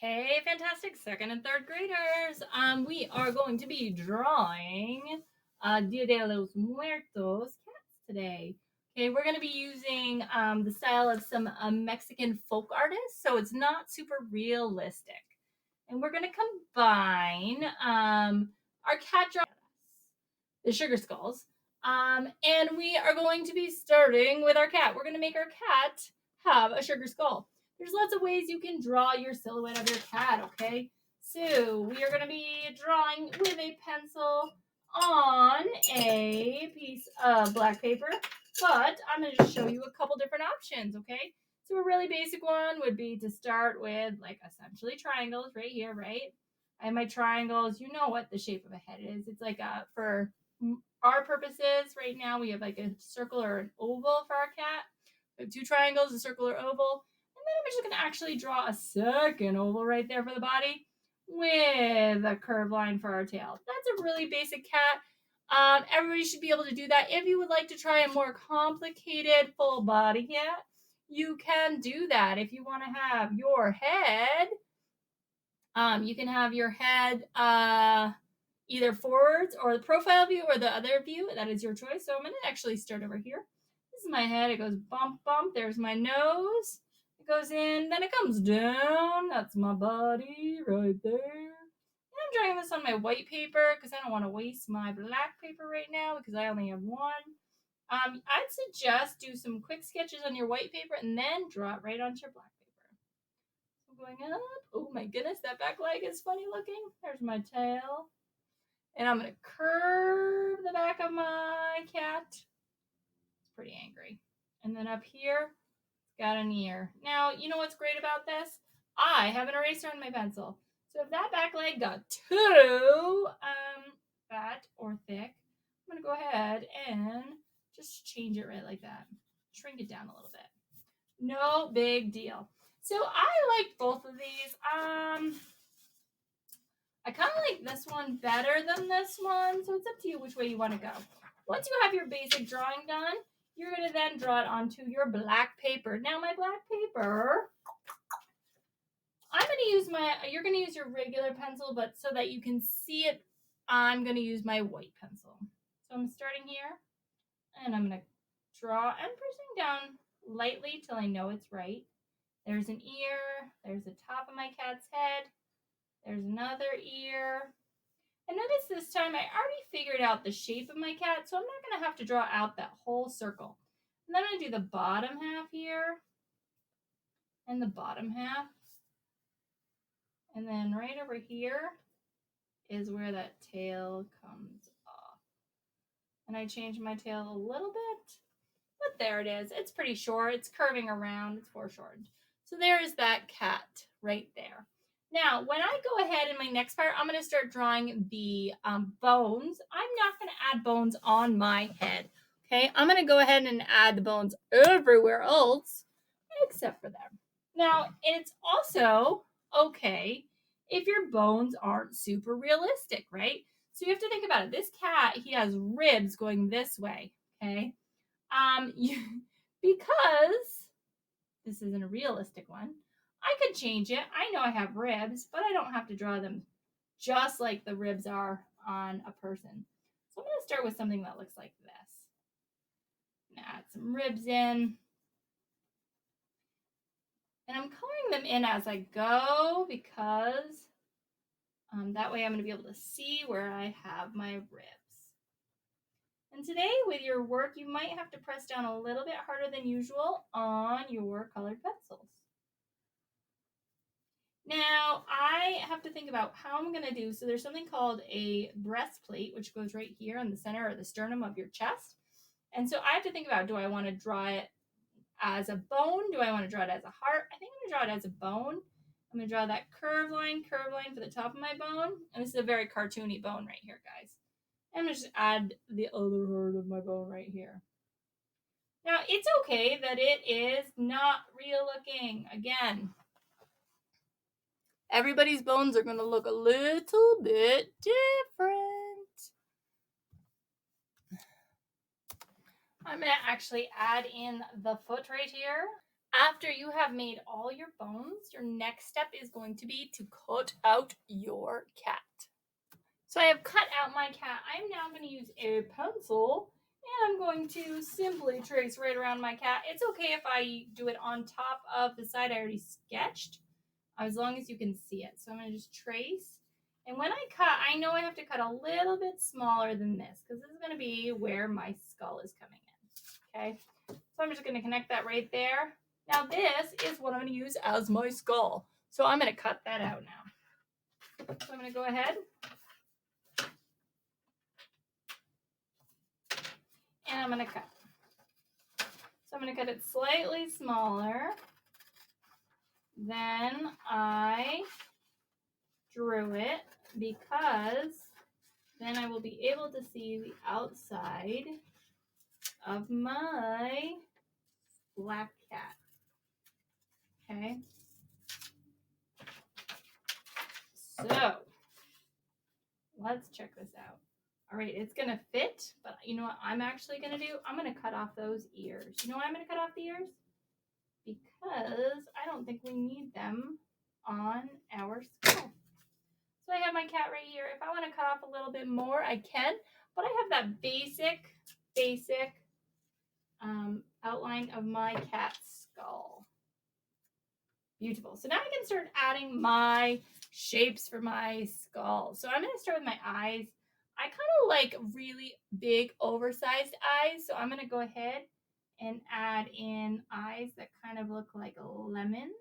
Hey, fantastic second and third graders. We are going to be drawing Dia de los Muertos cats today. Okay, we're going to be using the style of some Mexican folk artists, so it's not super realistic. And we're going to combine our cat drawing, the sugar skulls, and we are going to be starting with our cat. We're going to make our cat have a sugar skull. There's lots of ways you can draw your silhouette of your cat, okay? So we are going to be drawing with a pencil on a piece of black paper, but I'm going to just show you a couple different options, okay? So a really basic one would be to start with like essentially triangles right here, right? I have my triangles. You know what the shape of a head is. It's like for our purposes right now, we have like a circle or an oval for our cat. We have two triangles, a circle or oval. And then I'm just going to actually draw a second oval right there for the body with a curved line for our tail. That's a really basic cat. Everybody should be able to do that. If you would like to try a more complicated full body cat, you can do that. If you want to have your head, you can have your head either forwards or the profile view or the other view. That is your choice. So I'm going to actually start over here. This is my head. It goes bump, bump. There's my nose. It goes in. Then it comes down. That's my body right there. And I'm drawing this on my white paper because I don't want to waste my black paper right now because I only have one. I'd suggest do some quick sketches on your white paper and then draw it right onto your black paper. So going up. Oh my goodness, that back leg is funny looking. There's my tail. And I'm going to curve the back of my cat. It's pretty angry. And then up here, it's got an ear. Now, you know what's great about this? I have an eraser on my pencil. So if that back leg got too fat or thick, I'm going to go ahead and just change it right like that. Shrink it down a little bit. No big deal. So I like both of these. I kind of like this one better than this one, so it's up to you which way you want to go. Once you have your basic drawing done, you're going to then draw it onto your black paper. Now, my black paper, you're going to use your regular pencil, but so that you can see it, I'm going to use my white pencil. So I'm starting here, and I'm going to draw and pressing down lightly till I know it's right. There's an ear, there's the top of my cat's head, there's another ear. And notice this time I already figured out the shape of my cat, so I'm not going to have to draw out that whole circle. And then I'm going to do the bottom half here and the bottom half. And then right over here is where that tail comes off. And I changed my tail a little bit, but there it is. It's pretty short. It's curving around. It's foreshortened. So there is that cat right there. Now, when I go ahead in my next part, I'm going to start drawing the bones. I'm not going to add bones on my head. Okay, I'm going to go ahead and add the bones everywhere else except for them. Now, it's also okay if your bones aren't super realistic, right? So you have to think about it. This cat, he has ribs going this way, okay? Because this isn't a realistic one, I could change it. I know I have ribs, but I don't have to draw them just like the ribs are on a person. So I'm going to start with something that looks like this. I'm going to add some ribs in. And I'm coloring them in as I go because that way I'm going to be able to see where I have my ribs. And today with your work, you might have to press down a little bit harder than usual on your colored pencils. Now, I have to think about how I'm going to do, so there's something called a breastplate, which goes right here in the center or the sternum of your chest. And so I have to think about, do I want to draw it as a bone? Do I want to draw it as a heart? I think I'm going to draw it as a bone. I'm going to draw that curved line for the top of my bone. And this is a very cartoony bone right here, guys. I'm going to just add the other part of my bone right here. Now, it's okay that it is not real looking. Again, everybody's bones are going to look a little bit different. I'm going to actually add in the foot right here. After you have made all your bones, your next step is going to be to cut out your cat. So I have cut out my cat. I'm now going to use a pencil and I'm going to simply trace right around my cat. It's okay if I do it on top of the side I already sketched, as long as you can see it. So I'm going to just trace. And when I cut, I know I have to cut a little bit smaller than this because this is going to be where my skull is coming in. Okay, so I'm just going to connect that right there. Now this is what I'm going to use as my skull. So I'm going to cut that out now. So I'm going to go ahead and I'm going to cut. So I'm going to cut it slightly smaller than I drew it because then I will be able to see the outside of my black cat. Okay. So let's check this out. All right, it's gonna fit, but you know what I'm actually gonna do? I'm gonna cut off those ears. You know why I'm gonna cut off the ears? Because I don't think we need them on our skull. So I have my cat right here. If I want to cut off a little bit more, I can, but I have that basic outline of my cat's skull. Beautiful. So now I can start adding my shapes for my skull. So I'm going to start with my eyes. I kind of like really big, oversized eyes. So I'm going to go ahead and add in eyes that kind of look like lemons.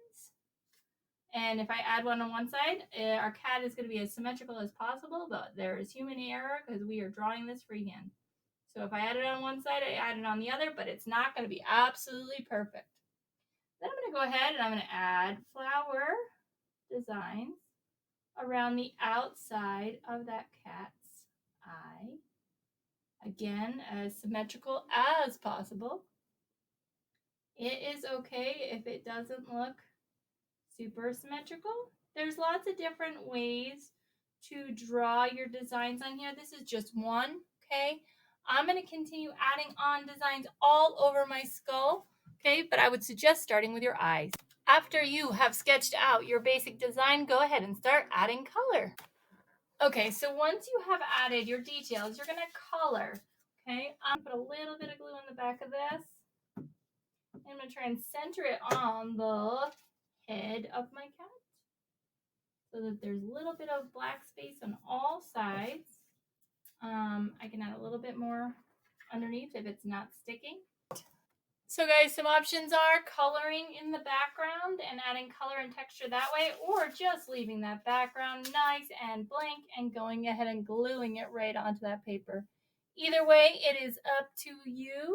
And if I add one on one side, our cat is going to be as symmetrical as possible, but there is human error because we are drawing this freehand. So if I add it on one side, I add it on the other, but it's not going to be absolutely perfect. Then I'm going to go ahead and I'm going to add flower designs around the outside of that cat's eye. Again, as symmetrical as possible. It is okay if it doesn't look super symmetrical. There's lots of different ways to draw your designs on here. This is just one, okay? I'm going to continue adding on designs all over my skull, okay? But I would suggest starting with your eyes. After you have sketched out your basic design, go ahead and start adding color. Okay, so once you have added your details, you're going to color, okay? I'm going to put a little bit of glue on the back of this. I'm going to try and center it on the head of my cat so that there's a little bit of black space on all sides. I can add a little bit more underneath if it's not sticking. So guys, some options are coloring in the background and adding color and texture that way, or just leaving that background nice and blank and going ahead and gluing it right onto that paper. Either way, it is up to you.